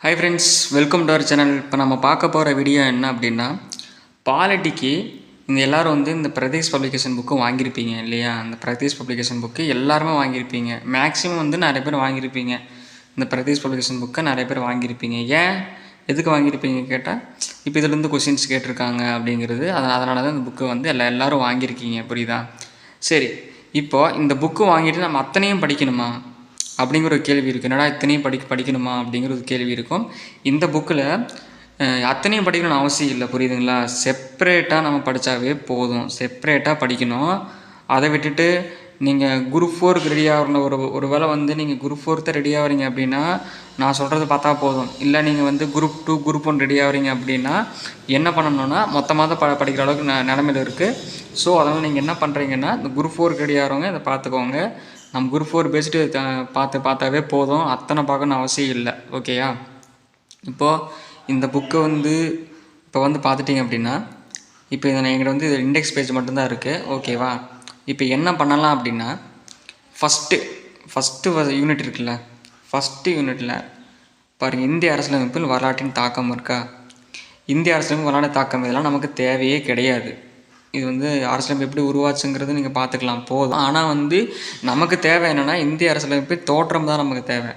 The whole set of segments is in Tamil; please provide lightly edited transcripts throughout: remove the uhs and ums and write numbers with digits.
Hi friends, welcome to our channel. இப்போ நம்ம பார்க்க போகிற வீடியோ என்ன அப்படின்னா, பாலிட்டிக்கு எல்லோரும் இந்த பிரதேஷ் பப்ளிகேஷன் புக்கு வாங்கியிருப்பீங்க இல்லையா? அந்த பிரதேஷ் பப்ளிகேஷன் புக்கு எல்லாருமே வாங்கியிருப்பீங்க. மேக்ஸிமம் நிறைய பேர் வாங்கியிருப்பீங்க. இந்த பிரதேஷ் பப்ளிகேஷன் புக்கை நிறைய பேர் வாங்கியிருப்பீங்க. ஏன் எதுக்கு வாங்கியிருப்பீங்க கேட்டால், இப்போ இதுலேருந்து கொஷின்ஸ் கேட்டிருக்காங்க அப்படிங்கிறது. அதனால தான் இந்த புக்கு எல்லோரும் வாங்கியிருக்கீங்க. புரியுதா? சரி, இப்போது இந்த புக்கு வாங்கிட்டு நம்ம அத்தனையும் படிக்கணுமா அப்படிங்கிற ஒரு கேள்வி இருக்குது. என்னடா இத்தனையும் படிக்கணுமா அப்படிங்கிற ஒரு கேள்வி இருக்கும். இந்த புக்கில் அத்தனையும் படிக்கணும்னு அவசியம் இல்லை. புரியுதுங்களா? செப்பரேட்டாக நம்ம படித்தாவே போதும். செப்பரேட்டாக படிக்கணும். அதை விட்டுட்டு நீங்கள் குரூப் 4க்கு ரெடி ஆகிற ஒரு வேளை நீங்கள் குரூப் 4 ரெடி ஆகிறீங்க அப்படின்னா நான் சொல்கிறது பார்த்தா போதும். இல்லை நீங்கள் குரூப் 2 குரூப் 1 ரெடி ஆகிறீங்க அப்படின்னா என்ன பண்ணணும்னா மொத்தமாக தான் படிக்கிற அளவுக்கு நிலமையில் இருக்குது. ஸோ அதனால் நீங்கள் என்ன பண்ணுறீங்கன்னா இந்த குரூப் 4க்கு ரெடி ஆகிறவங்க இதை பார்த்துக்கோங்க. நம்ம குரூப் 4 பேசிட்டு பார்த்தாவே போதும். அத்தனை பார்க்கணுன்னு அவசியம் இல்லை. ஓகேயா? இப்போது இந்த புக்கை இப்போ பார்த்துட்டிங்க அப்படின்னா, இப்போ இதை என்கிட்ட இது இண்டெக்ஸ் பேஜ் மட்டும்தான் இருக்குது. ஓகேவா? இப்போ என்ன பண்ணலாம் அப்படின்னா, ஃபஸ்ட்டு யூனிட் இருக்குல்ல, ஃபஸ்ட்டு யூனிட்டில் பாருங்கள், இந்திய அரசியலமைப்பில் வரலாற்றின் தாக்கம் இருக்கா? இந்திய அரசியலமைப்பு வரலாற்று தாக்கம் இதெல்லாம் நமக்கு தேவையே கிடையாது. இது அரசியலமைப்பு எப்படி உருவாச்சுங்கிறது நீங்கள் பார்த்துக்கலாம், போதும். ஆனால் நமக்கு தேவை என்னென்னா, இந்திய அரசியலமைப்பு தோற்றம் தான் நமக்கு தேவை.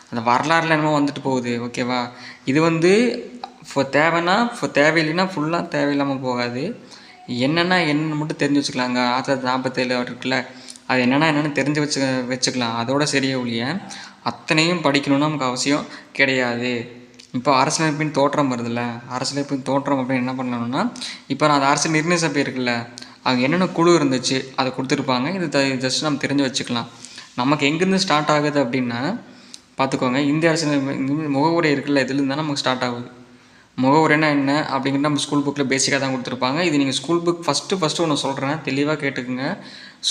அந்த வரலாறுல என்னமோ வந்துட்டு போகுது. ஓகேவா? இது தேவைன்னா தேவையில்லைன்னா ஃபுல்லாக தேவையில்லாமல் போகாது. என்னென்னு மட்டும் தெரிஞ்சு வச்சுக்கலாங்க. 1947 இருக்குல்ல, அது என்னென்னு தெரிஞ்சு வச்சுக்கலாம். அதோட சரியே ஒழிய அத்தனையும் படிக்கணும்னு நமக்கு அவசியம் கிடையாது. இப்போ அரசியலமைப்பின் தோற்றம் வருதுல்ல, அரசியலமைப்பின் தோற்றம் அப்படின்னு என்ன பண்ணணும்னா, இப்போ நான் அந்த அரசியல் நிர்ணய சபை இருக்குல்ல, அங்கே என்னென்ன குழு இருந்துச்சு அதை கொடுத்துருப்பாங்க. இது ஜஸ்ட் நம்ம தெரிஞ்சு வச்சுக்கலாம். நமக்கு எங்கேருந்து ஸ்டார்ட் ஆகுது அப்படின்னா பார்த்துக்கோங்க, இந்திய அரசியல் முகவுரை இருக்குல்ல, இதுலேருந்து தான் நமக்கு ஸ்டார்ட் ஆகுது. முகவுரைனா என்ன அப்படிங்கிறது நம்ம ஸ்கூல் புக்கில் பேசிக்காக தான் கொடுத்துருப்பாங்க. இது நீங்கள் ஸ்கூல் புக் ஃபஸ்ட்டு ஒன்று சொல்கிறேன், தெளிவாக கேட்டுக்குங்க.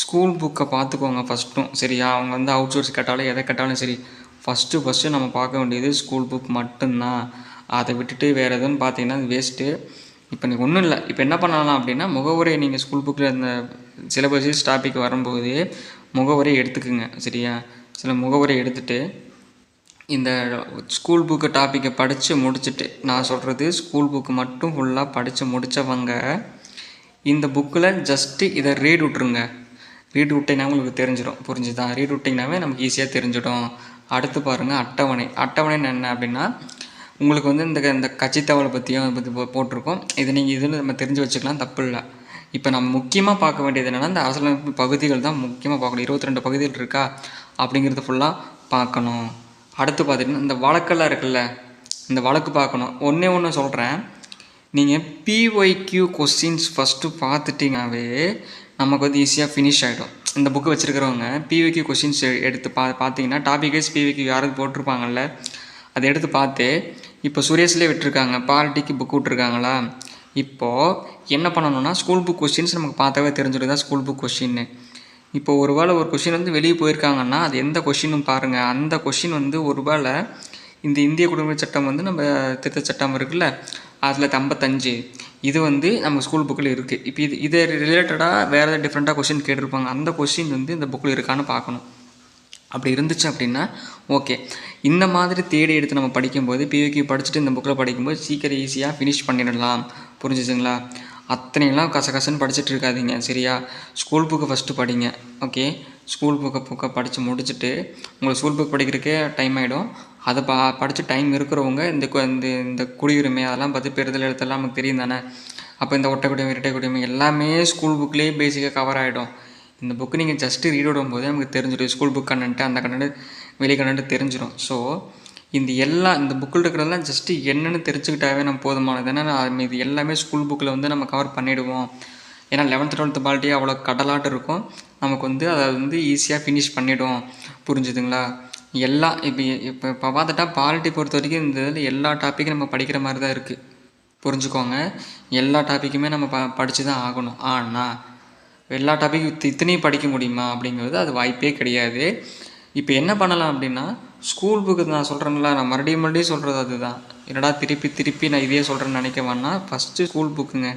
ஸ்கூல் புக்கை பார்த்துக்கோங்க ஃபஸ்ட்டும். சரியா? அவங்க அவுட் சோர்ஸ் கேட்டாலும் எதை கேட்டாலும் சரி, ஃபஸ்ட்டு நம்ம பார்க்க வேண்டியது ஸ்கூல் புக் மட்டும்தான். அதை விட்டுட்டு வேறு எதுன்னு பார்த்தீங்கன்னா அது வேஸ்ட்டு. இப்போ நீங்கள் ஒன்றும் இல்லை, இப்போ என்ன பண்ணலாம் அப்படின்னா, முகவுரை நீங்கள் ஸ்கூல் புக்கில் இந்த சிலபஸ் டாபிக் வரும்போது முகவுரை எடுத்துக்குங்க. சரியா? சில முகவுரை எடுத்துகிட்டு இந்த ஸ்கூல் புக்கு டாப்பிக்கை படித்து முடிச்சுட்டு, நான் சொல்கிறது ஸ்கூல் புக்கு மட்டும் ஃபுல்லாக படித்து முடித்தவங்க இந்த புக்கில் ஜஸ்ட்டு இதை ரீட் விட்ருங்க. ரீட் விட்டிங்கன்னா உங்களுக்கு தெரிஞ்சிடும். புரிஞ்சுதான்? ரீட் விட்டிங்கனாவே நமக்கு ஈஸியாக தெரிஞ்சிடும். அடுத்து பாருங்கள், அட்டவணைன்னு என்ன அப்படின்னா, உங்களுக்கு இந்த கட்சித்தவளை பற்றியும் பற்றி போட்டிருக்கோம். இது நீங்கள் இதில் நம்ம தெரிஞ்சு வச்சுக்கலாம், தப்பு இல்லை. இப்போ நம்ம முக்கியமாக பார்க்க வேண்டியது என்னென்னா, இந்த அரசியலமைப்பு பகுதிகள் தான் முக்கியமாக பார்க்கணும். 22 பகுதிகள் இருக்கா அப்படிங்கிறது ஃபுல்லாக பார்க்கணும். அடுத்து பார்த்திங்கன்னா, இந்த வழக்கெல்லாம் இருக்குல்ல, இந்த வழக்கு பார்க்கணும். ஒன்று சொல்கிறேன், நீங்கள் பிஒய்க்யூ கொஸ்டின்ஸ் ஃபஸ்ட்டு பார்த்துட்டிங்கனாவே நமக்கு ஈஸியாக ஃபினிஷ் ஆகிடும். இந்த புக்கு வச்சுருக்கிறவங்க பிஒய்க்யூ கொஸ்டின்ஸ் எடுத்து பார்த்தீங்கன்னா, டாபிக் வைஸ் பிஒய்க்யூ யாராவது போட்டிருப்பாங்கல்ல, அதை எடுத்து பார்த்து இப்போ சுரேஷ்லேயே விட்டுருக்காங்க, பாலிட்டிக்கு புக் விட்ருக்காங்களா. இப்போது என்ன பண்ணணும்னா, ஸ்கூல் புக் கொஸ்டின்ஸ் நமக்கு பார்த்தாவே தெரிஞ்சுடுதா ஸ்கூல் புக் கொஸ்டின்னு. இப்போ ஒரு வேளை ஒரு கொஷின் வெளியே போயிருக்காங்கன்னா அது எந்த கொஷின்னு பாருங்கள். அந்த கொஷின் ஒரு வேளை இந்த இந்திய குடியுரிமை சட்டம் நம்ம திருத்த சட்டம் இருக்குல்ல, அதில் 55 இது நம்ம ஸ்கூல் புக்கில் இருக்குது. இப்போ இதை ரிலேட்டடாக வேறு ஏதாவது டிஃப்ரெண்ட்டாக கொஷின் கேட்டிருப்பாங்க. அந்த கொஷின் இந்த புக்கில் இருக்கான்னு பார்க்கணும். அப்படி இருந்துச்சு அப்படின்னா ஓகே. இந்த மாதிரி தேடி எடுத்து நம்ம படிக்கும்போது பிஓக்யூ படிச்சுட்டு இந்த புக்கில் படிக்கும்போது சீக்கிரம் ஈஸியாக ஃபினிஷ் பண்ணிடலாம். புரிஞ்சுச்சுங்களா? அத்தனையெல்லாம் கசகசன்னு படிச்சுட்டு இருக்காதிங்க. சரியா? ஸ்கூல் புக்கு ஃபஸ்ட்டு படிங்க. ஓகே, ஸ்கூல் புக்கை படித்து முடிச்சுட்டு உங்களுக்கு ஸ்கூல் புக் படிக்கிறதுக்கே டைம் ஆகிடும். அதை படித்து டைம் இருக்கிறவங்க இந்த குடியுரிமை அதெல்லாம் பற்றி பெறுதல் எழுத்தெல்லாம் நமக்கு தெரியும் தானே. அப்போ இந்த ஒட்டை குடியுரிமை இரட்டை குடியுரிமை எல்லாமே ஸ்கூல் புக்லேயே பேசிக்காக கவர் ஆகிடும். இந்த புக்கு நீங்கள் ஜஸ்ட்டு ரீட் விடும்போது நமக்கு தெரிஞ்சிடும். ஸ்கூல் புக் கண்டென்ட்டு அந்த கண்டென்ட் வெளி கண்டென்ட்டு தெரிஞ்சிடும். ஸோ இந்த புக்கில் இருக்கிறதெல்லாம் ஜஸ்ட்டு என்னென்னு தெரிஞ்சுக்கிட்டாவே நம்ம போதுமானது. ஏன்னா இது எல்லாமே ஸ்கூல் புக்கில் நம்ம கவர் பண்ணிவிடுவோம். ஏன்னா 11th 12th பாலிட்டி அவ்வளோ கடலாட்டு இருக்கும். நமக்கு அதை ஈஸியாக ஃபினிஷ் பண்ணிவிடும். புரிஞ்சுதுங்களா? எல்லாம் இப்போ பார்த்துட்டா பாலிட்டி பொறுத்த வரைக்கும் இந்த இதில் எல்லா டாப்பிக்கும் நம்ம படிக்கிற மாதிரி தான் இருக்குது. புரிஞ்சுக்கோங்க, எல்லா டாப்பிக்குமே நம்ம படித்து தான் ஆகணும். ஆனால் எல்லா டாப்பிக்கும் இத்தனையும் படிக்க முடியுமா அப்படிங்கிறது அது வாய்ப்பே கிடையாது. இப்போ என்ன பண்ணலாம் அப்படின்னா, ஸ்கூல் புக்கு நான் சொல்கிறேன்ல, நான் மறுபடியும் சொல்கிறது அதுதான். என்னடா திருப்பி நான் இதே சொல்கிறேன்னு நினைக்க வேணாம். ஃபஸ்ட்டு ஸ்கூல் புக்குங்க.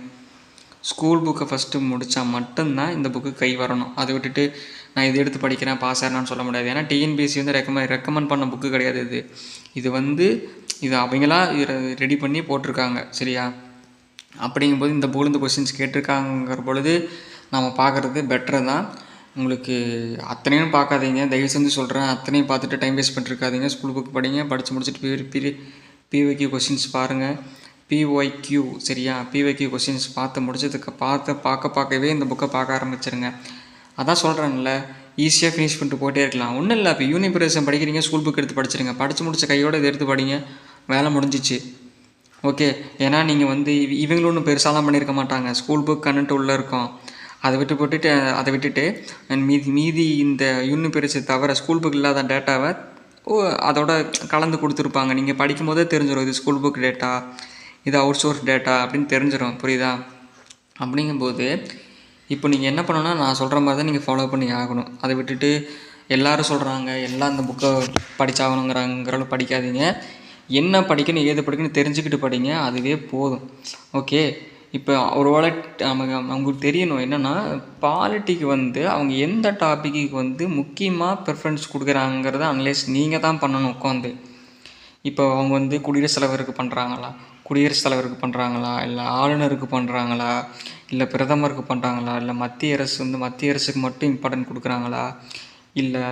ஸ்கூல் புக்கை ஃபஸ்ட்டு முடித்தா மட்டும்தான் இந்த புக்கு கை வரணும். அதை விட்டுட்டு நான் இதை எடுத்து படிக்கிறேன் பாஸ் ஆகிறேன்னு சொல்ல முடியாது. ஏன்னா டிஎன்பிஎஸ்சி ரெக்கமெண்ட் பண்ண புக்கு கிடையாது இது. இது அவங்களா ரெடி பண்ணி போட்டிருக்காங்க சரியா. அப்படிங்கும்போது இந்த புக்கில் கொஸ்டின்ஸ் கேட்டிருக்காங்கிற பொழுது நம்ம பார்க்குறது பெட்டர் தான். உங்களுக்கு அத்தனையும் பார்க்காதீங்க, தயவு செஞ்சு சொல்கிறேன். அத்தனையும் பார்த்துட்டு டைம் வேஸ்ட் பண்ணிருக்காதீங்க. ஸ்கூல் புக் படிங்க, படித்து முடிச்சுட்டு பிஒய்க்யூ கொஸ்டின்ஸ் பாருங்கள். பிஒய்க்யூ சரியா, பிஒய்க்யூ கொஸ்டின்ஸ் பார்த்து முடிச்சதுக்கு பார்க்கவே இந்த புக்கை பார்க்க ஆரம்பிச்சிருங்க. அதான் சொல்கிறேன்ல, ஈஸியாக ஃபினிஷ் பண்ணிட்டு போயிட்டே இருக்கலாம். ஒன்றும் இல்லை, இப்போ யூனிட் பிரதேசம் படிக்கிறீங்க, ஸ்கூல் புக் எடுத்து படிச்சிருங்க. படித்து முடிச்ச கையோடு இதை எடுத்து படிங்க, வேலை முடிஞ்சிச்சு. ஓகே, ஏன்னா நீங்கள் வந்து இவங்களும் ஒன்றும் பெருசாலாம் பண்ணியிருக்க மாட்டாங்க. ஸ்கூல் புக் கண்ணுட்டு உள்ளே இருக்கும். அதை விட்டுட்டு மீதி இந்த யூனிட் பெருசு தவிர ஸ்கூல் புக் இல்லாத டேட்டாவை அதோட கலந்து கொடுத்துருப்பாங்க. நீங்கள் படிக்கும் போதே தெரிஞ்சிடும் இது ஸ்கூல் புக் டேட்டா, இது அவுட் சோர்ஸ் டேட்டா அப்படின்னு தெரிஞ்சிடும். புரியுதா? அப்படிங்கும்போது இப்போ நீங்கள் என்ன பண்ணணும்னா நான் சொல்கிற மாதிரி தான் நீங்கள் ஃபாலோ பண்ணி ஆகணும். அதை விட்டுட்டு எல்லோரும் சொல்கிறாங்க எல்லாம் இந்த புக்கை படித்தாகணுங்கிறாங்கிறளவு படிக்காதீங்க. என்ன படிக்கணும் ஏது படிக்கணும் தெரிஞ்சுக்கிட்டு படிங்க, அதுவே போதும். ஓகே, இப்போ ஒரு வேளை அவங்களுக்கு தெரியணும் என்னென்னா பாலிட்டிக்கு வந்து அவங்க எந்த டாப்பிக்கு வந்து முக்கியமாக ப்ரிஃபரன்ஸ் கொடுக்குறாங்கிறத அனலைஸ் நீங்கள் தான் பண்ணணும் உட்காந்து. இப்போ அவங்க வந்து குடியரசுத் தலைவருக்கு பண்ணுறாங்களா, இல்லை ஆளுநருக்கு பண்ணுறாங்களா, இல்லை பிரதமருக்கு பண்ணுறாங்களா, இல்லை மத்திய அரசுக்கு மட்டும் இம்பார்ட்டன்ட் கொடுக்குறாங்களா, இல்லை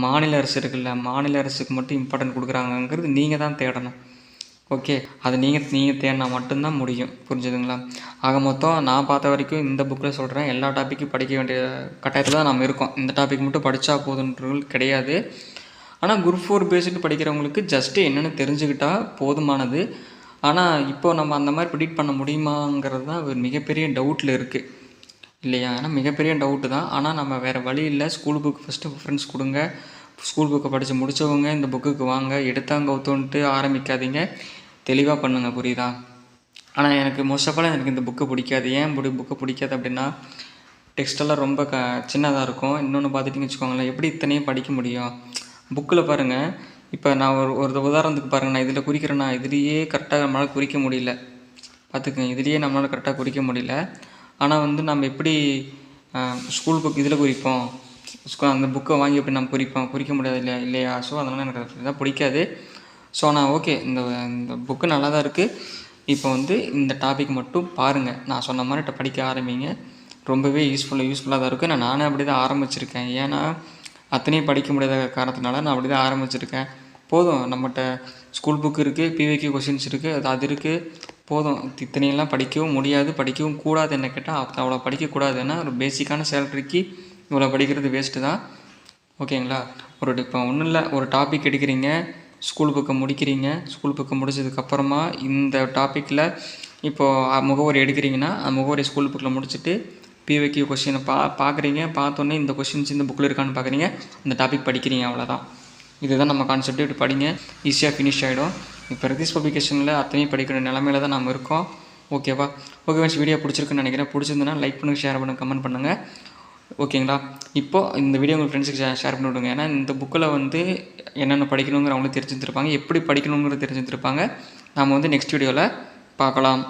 மாநில அரசு இருக்குல்ல மாநில அரசுக்கு மட்டும் இம்பார்ட்டன்ட் கொடுக்குறாங்கங்கிறது நீங்கள் தான் தேடணும். ஓகே, அது நீங்கள் தேடினா மட்டும்தான் முடியும். புரிஞ்சுதுங்களா? ஆக மொத்தம் நான் பார்த்த வரைக்கும் இந்த புக்கில் சொல்கிறேன், எல்லா டாப்பிக்கும் படிக்க வேண்டிய கட்டாயத்தில் தான் நம்ம இருக்கோம். இந்த டாபிக் மட்டும் படித்தா போதுன்றது கிடையாது. ஆனால் குரூப் 4 பேசிட்டு படிக்கிறவங்களுக்கு ஜஸ்ட்டு என்னென்னு தெரிஞ்சுக்கிட்டால் போதுமானது. ஆனால் இப்போது நம்ம அந்த மாதிரி ப்ரிடிக்ட் பண்ண முடியுமாங்கிறது தான் ஒரு மிகப்பெரிய டவுட்டில் இருக்குது இல்லையா? ஏன்னா மிகப்பெரிய டவுட்டு தான். ஆனால் நம்ம வேறு வழி இல்லை. ஸ்கூல் புக் ஃபஸ்ட்டு ப்ரிஃபரன்ஸ் கொடுங்க. ஸ்கூல் புக்கை படித்து முடித்தவங்க இந்த புக்குக்கு வாங்க. எடுத்தாங்கவுத்துன்ட்டு ஆரம்பிக்காதீங்க, தெளிவாக பண்ணுங்கள். புரியுதா? ஆனால் எனக்கு மோஸ்ட் ஆஃப் ஆல் எனக்கு இந்த புக்கு பிடிக்காது. ஏன் புக்கு பிடிக்காது அப்படின்னா டெக்ஸ்டெல்லாம் ரொம்ப சின்னதாக இருக்கும். இன்னொன்று பார்த்துட்டிங்கன்னு வச்சுக்கோங்களேன், எப்படி இத்தனையும் படிக்க முடியும்? புக்கில் பாருங்கள், இப்போ நான் ஒரு உதாரணத்துக்கு பாருங்கள், நான் இதில் குறிக்கிறேன்னா இதுலேயே கரெக்டாக நம்மளால் குறிக்க முடியல. பார்த்துக்கங்க, இதுலேயே நம்மளால் கரெக்டாக குறிக்க முடியல. ஆனால் வந்து நம்ம எப்படி ஸ்கூல் புக் இதில் குறிப்போம், அந்த புக்கை வாங்கி எப்படி நம்ம குறிக்க முடியாது இல்லையா? ஸோ அதனால் எனக்கு இதாக பிடிக்காது. ஸோ நான் ஓகே, இந்த புக்கு நல்லா தான் இருக்குது. இப்போ வந்து இந்த டாபிக் மட்டும் பாருங்கள், நான் சொன்ன மாதிரி படிக்க ஆரம்பிங்க. ரொம்பவே யூஸ்ஃபுல்லாக தான் இருக்குது. நானே அப்படி தான் ஆரம்பிச்சிருக்கேன். ஏன்னா அத்தனையும் படிக்க முடியாத காரணத்தினால நான் அப்படி தான் ஆரம்பிச்சிருக்கேன். போதும், நம்மகிட்ட ஸ்கூல் புக் இருக்குது, பிவிக்யூ கொஷின்ஸ் இருக்குது, அது இருக்குது, போதும். இத்தனையெல்லாம் படிக்கவும் முடியாது, படிக்கவும் கூடாது. என்ன கேட்டால் அவ்வளோ படிக்கக்கூடாது. ஏன்னா ஒரு பேசிக்கான சேலரிக்கு இவ்வளோ படிக்கிறது வேஸ்ட்டு தான். ஓகேங்களா? இப்போ ஒன்றும் இல்லை, ஒரு டாபிக் எடுக்கிறீங்க, ஸ்கூல் புக்கை முடிக்கிறீங்க. ஸ்கூல் புக்கை முடிச்சதுக்கப்புறமா இந்த டாப்பிக்கில் இப்போது முகவரி எடுக்கிறீங்கன்னா அந்த முகவரி ஸ்கூல் புக்கில் முடிச்சுட்டு பிவிக்யூ கொஷினை பார்க்குறீங்க. பார்த்தோன்னே இந்த கொஷின்ஸ் இந்த புக்கில் இருக்கான்னு பார்க்குறீங்க, இந்த டாபிக் படிக்கிறீங்க, அவ்வளோதான். இதுதான் நம்ம கான்செப்ட். இப்படி படிங்க, ஈஸியாக ஃபினிஷ் ஆகிடும். இப்போ ரிதீஷ் பப்ளிகேஷனில் அத்தனையும் படிக்கிற நிலமையில தான் நம்ம இருக்கோம். ஓகேவா? ஓகே ஃப்ரெண்ட்ஸ், வீடியோ பிடிச்சிருக்குன்னு நினைக்கிறேன். பிடிச்சிருந்தனா லைக் பண்ணுங்கள், ஷேர் பண்ணுங்கள், கமெண்ட் பண்ணுங்கள். ஓகேங்களா? இப்போது இந்த வீடியோ உங்கள் ஃப்ரெண்ட்ஸுக்கு ஷேர் பண்ணி விடுங்க. ஏன்னா இந்த புக்கில் வந்து என்னென்ன படிக்கணுங்கிற அவங்களும் தெரிஞ்சுருப்பாங்க, எப்படி படிக்கணுங்கிறது தெரிஞ்சுருப்பாங்க. நாம் வந்து நெக்ஸ்ட் வீடியோவில் பார்க்கலாம்.